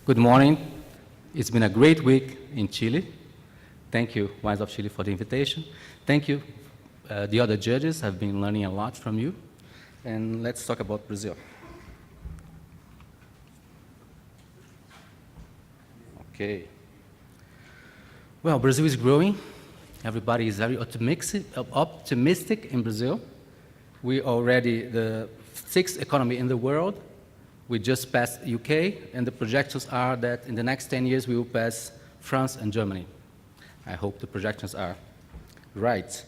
Good morning. It's been a great week in Chile. Thank you, Wines of Chile, for the invitation. Thank you, the other judges. I've been learning a lot from you. And let's talk about Brazil. Okay. Well, Brazil is growing. Everybody is very optimistic in Brazil. We're already the sixth economy in the world. We just passed UK, and the projections are that in the next 10 years we will pass France and Germany. I hope the projections are right.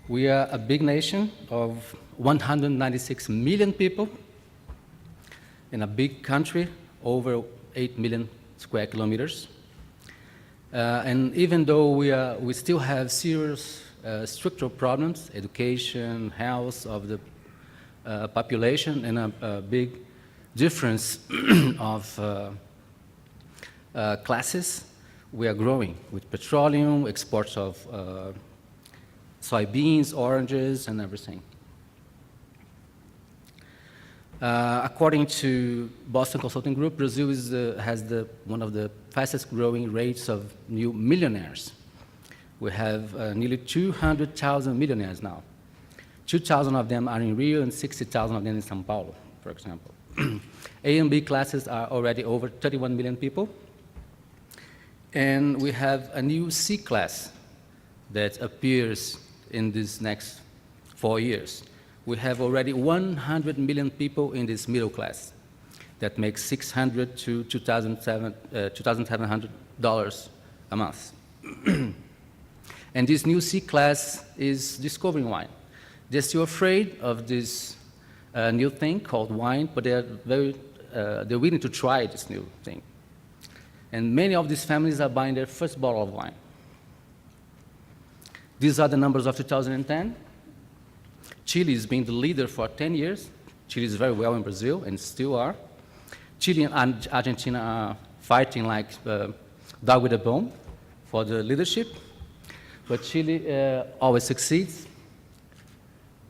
We are a big nation of 196 million people in a big country, over 8 million square kilometers. And even though we still have serious structural problems, education, health of the population, and a big difference of classes, we are growing with petroleum, exports of soybeans, oranges, and everything. According to Boston Consulting Group, Brazil has one of the fastest growing rates of new millionaires. We have nearly 200,000 millionaires now. 2,000 of them are in Rio and 60,000 of them in São Paulo, for example. A and B classes are already over 31 million people. And we have a new C class that appears in these next 4 years. We have already 100 million people in this middle class. That makes $600 to $2,700 a month. And this new C class is discovering wine. They're still afraid of this new thing called wine, but they're willing to try this new thing. And many of these families are buying their first bottle of wine. These are the numbers of 2010. Chile has been the leader for 10 years. Chile is very well in Brazil and still are. Chile and Argentina are fighting like dog with a bone for the leadership, but Chile always succeeds.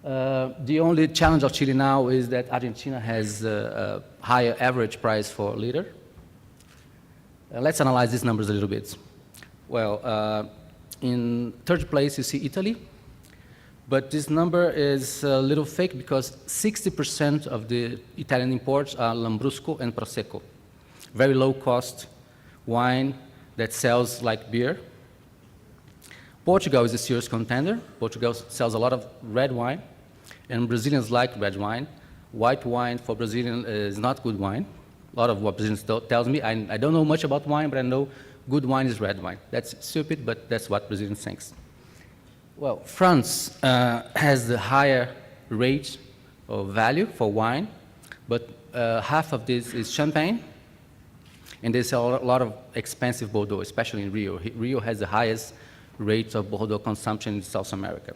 The only challenge of Chile now is that Argentina has a higher average price for a liter. Let's analyze these numbers a little bit. Well, in third place you see Italy, but this number is a little fake because 60% of the Italian imports are Lambrusco and Prosecco, very low cost wine that sells like beer. Portugal is a serious contender. Portugal sells a lot of red wine, and Brazilians like red wine. White wine for Brazilians is not good wine. A lot of what Brazilians tells me. I don't know much about wine, but I know good wine is red wine. That's stupid, but that's what Brazilians think. Well, France has the higher rate of value for wine, but half of this is champagne, and they sell a lot of expensive Bordeaux, especially in Rio. Rio has the highest rates of Bordeaux consumption in South America.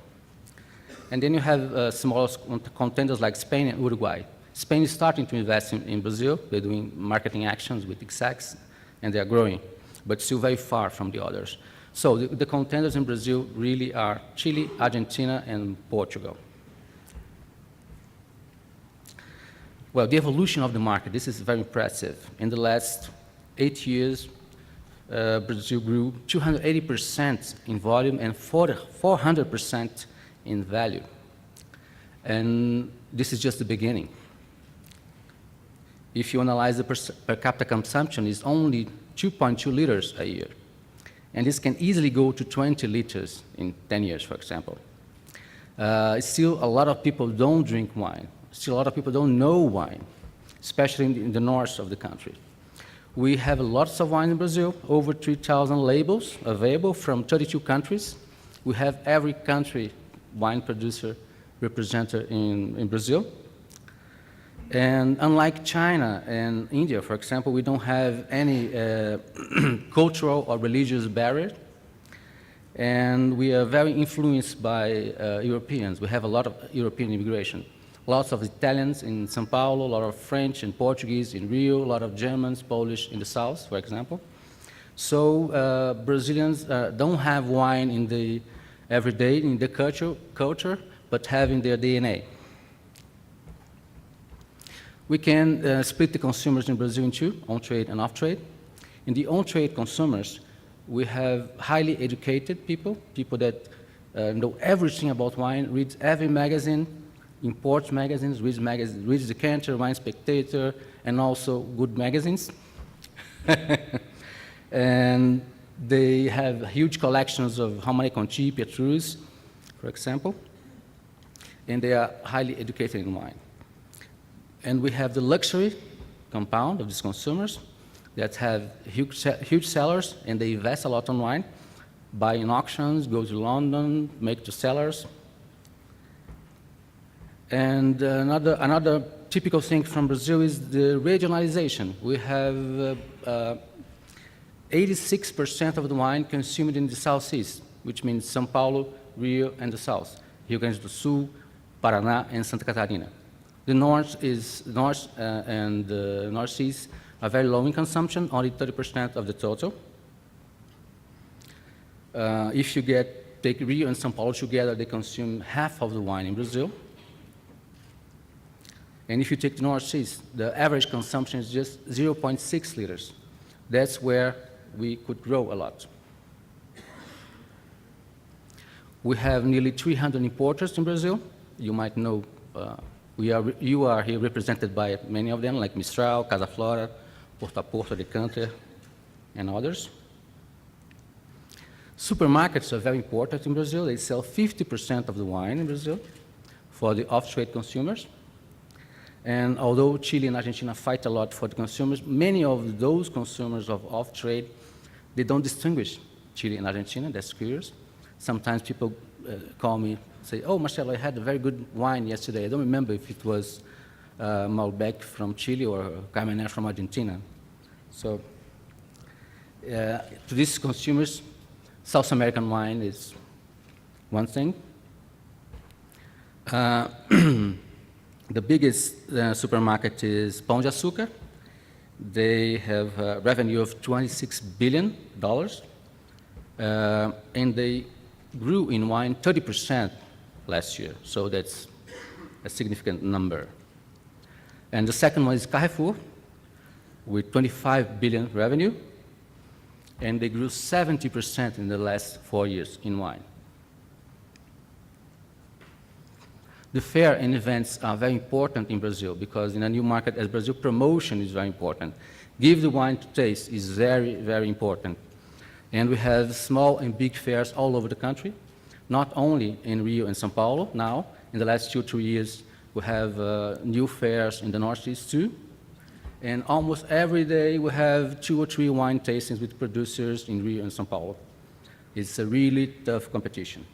And then you have smaller contenders like Spain and Uruguay. Spain is starting to invest in Brazil. They're doing marketing actions with exacts, and they're growing, but still very far from the others. So the contenders in Brazil really are Chile, Argentina, and Portugal. Well, the evolution of the market, this is very impressive. In the last 8 years, Brazil grew 280% in volume and 400% in value. And this is just the beginning. If you analyze the per capita consumption, it's only 2.2 liters a year. And this can easily go to 20 liters in 10 years, for example. Still, a lot of people don't drink wine. Still, a lot of people don't know wine, especially in the north of the country. We have lots of wine in Brazil, over 3,000 labels available from 32 countries. We have every country wine producer represented in Brazil. And unlike China and India, for example, we don't have any cultural or religious barrier. And we are very influenced by Europeans. We have a lot of European immigration. Lots of Italians in São Paulo, a lot of French and Portuguese in Rio, a lot of Germans, Polish in the south, for example. So Brazilians don't have wine in the everyday, in the culture, but have in their DNA. We can split the consumers in Brazil in two, on-trade and off-trade. In the on-trade consumers, we have highly educated people, people that know everything about wine, reads every magazine, imports magazines, reads Decanter, Wine Spectator, and also good magazines. And they have huge collections of Romane Conti, Petrus, for example, and they are highly educated in wine. And we have the luxury compound of these consumers that have huge cellars, and they invest a lot on wine, buy in auctions, go to London, make to cellars. And another typical thing from Brazil is the regionalization. We have 86% of the wine consumed in the southeast, which means São Paulo, Rio, and the south, Rio Grande do Sul, Paraná, and Santa Catarina. The north and the northeast are very low in consumption, only 30% of the total. If you take Rio and São Paulo together, they consume half of the wine in Brazil. And if you take the northeast, the average consumption is just 0.6 liters. That's where we could grow a lot. We have nearly 300 importers in Brazil. You might know you are here represented by many of them, like Mistral, Casa Flora, Porto a Porto, Decanter, and others. Supermarkets are very important in Brazil. They sell 50% of the wine in Brazil for the off-trade consumers. And although Chile and Argentina fight a lot for the consumers, many of those consumers of off-trade, they don't distinguish Chile and Argentina. That's curious. Sometimes people call me, say, oh, Marcelo, I had a very good wine yesterday. I don't remember if it was Malbec from Chile or Carmener from Argentina. So to these consumers, South American wine is one thing. The biggest supermarket is Pão de Açúcar. They have a revenue of $26 billion, and they grew in wine 30% last year, so that's a significant number. And the second one is Carrefour, with 25 billion revenue, and they grew 70% in the last 4 years in wine. The fair and events are very important in Brazil because in a new market as Brazil, promotion is very important. Give the wine to taste is very, very important. And we have small and big fairs all over the country, not only in Rio and São Paulo now. In the last 2 or 3 years, we have new fairs in the Northeast too. And almost every day, we have 2 or 3 wine tastings with producers in Rio and São Paulo. It's a really tough competition.